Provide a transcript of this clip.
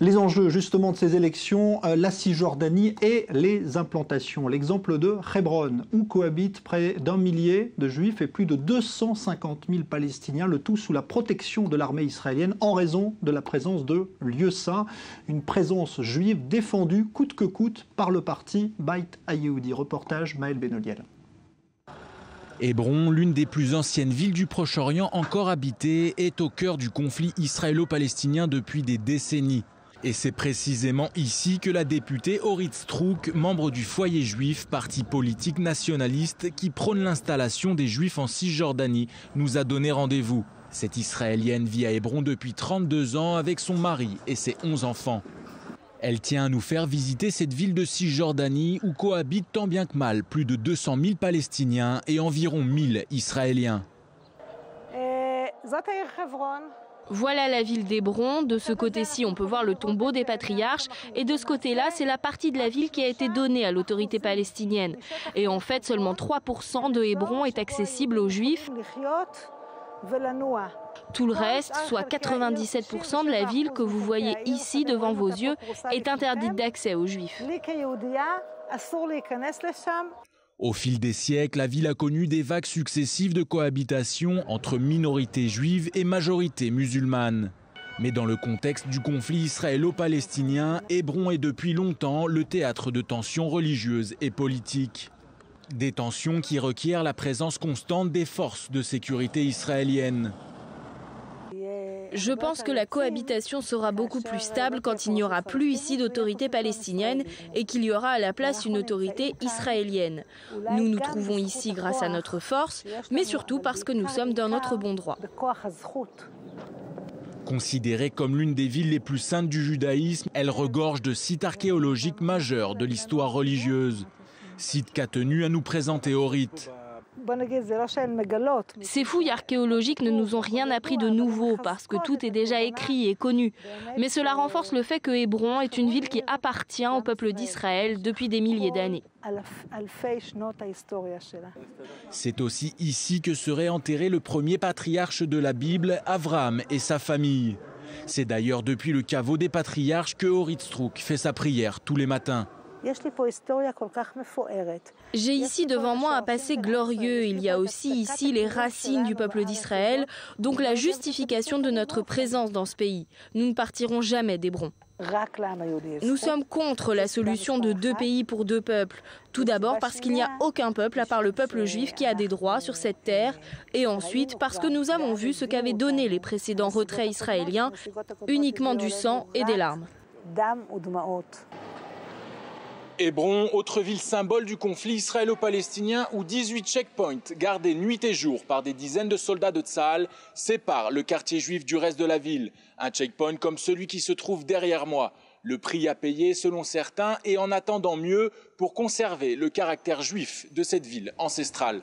Les enjeux justement de ces élections, la Cisjordanie et les implantations. L'exemple de Hébron, où cohabitent près d'1 millier de Juifs et plus de 250 000 Palestiniens, le tout sous la protection de l'armée israélienne en raison de la présence de lieux saints. Une présence juive défendue coûte que coûte par le parti Beit HaYehudi. Reportage Maël Benoliel. Hébron, l'une des plus anciennes villes du Proche-Orient encore habitée, est au cœur du conflit israélo-palestinien depuis des décennies. Et c'est précisément ici que la députée Orit Strouk, membre du Foyer juif, parti politique nationaliste qui prône l'installation des Juifs en Cisjordanie, nous a donné rendez-vous. Cette Israélienne vit à Hébron depuis 32 ans avec son mari et ses 11 enfants. Elle tient à nous faire visiter cette ville de Cisjordanie où cohabitent tant bien que mal plus de 200 000 Palestiniens et environ 1000 Israéliens. Voilà la ville d'Hébron. De ce côté-ci, on peut voir le tombeau des patriarches. Et de ce côté-là, c'est la partie de la ville qui a été donnée à l'autorité palestinienne. Et en fait, seulement 3% de Hébron est accessible aux Juifs. Tout le reste, soit 97% de la ville que vous voyez ici devant vos yeux, est interdite d'accès aux Juifs. Au fil des siècles, la ville a connu des vagues successives de cohabitation entre minorités juives et majorités musulmanes. Mais dans le contexte du conflit israélo-palestinien, Hébron est depuis longtemps le théâtre de tensions religieuses et politiques. Des tensions qui requièrent la présence constante des forces de sécurité israéliennes. Je pense que la cohabitation sera beaucoup plus stable quand il n'y aura plus ici d'autorité palestinienne et qu'il y aura à la place une autorité israélienne. Nous nous trouvons ici grâce à notre force, mais surtout parce que nous sommes dans notre bon droit. Considérée comme l'une des villes les plus saintes du judaïsme, elle regorge de sites archéologiques majeurs de l'histoire religieuse. Site qu'a tenu à nous présenter Orit. Ces fouilles archéologiques ne nous ont rien appris de nouveau parce que tout est déjà écrit et connu. Mais cela renforce le fait que Hébron est une ville qui appartient au peuple d'Israël depuis des milliers d'années. C'est aussi ici que serait enterré le premier patriarche de la Bible, Abraham, et sa famille. C'est d'ailleurs depuis le caveau des patriarches que Orit Strouk fait sa prière tous les matins. J'ai ici devant moi un passé glorieux. Il y a aussi ici les racines du peuple d'Israël, donc la justification de notre présence dans ce pays. Nous ne partirons jamais d'Hébron. Nous sommes contre la solution de 2 pays pour 2 peuples. Tout d'abord parce qu'il n'y a aucun peuple à part le peuple juif qui a des droits sur cette terre. Et ensuite parce que nous avons vu ce qu'avaient donné les précédents retraits israéliens, uniquement du sang et des larmes. Hébron, autre ville symbole du conflit israélo-palestinien où 18 checkpoints gardés nuit et jour par des dizaines de soldats de Tsahal séparent le quartier juif du reste de la ville. Un checkpoint comme celui qui se trouve derrière moi. Le prix à payer selon certains et en attendant mieux pour conserver le caractère juif de cette ville ancestrale.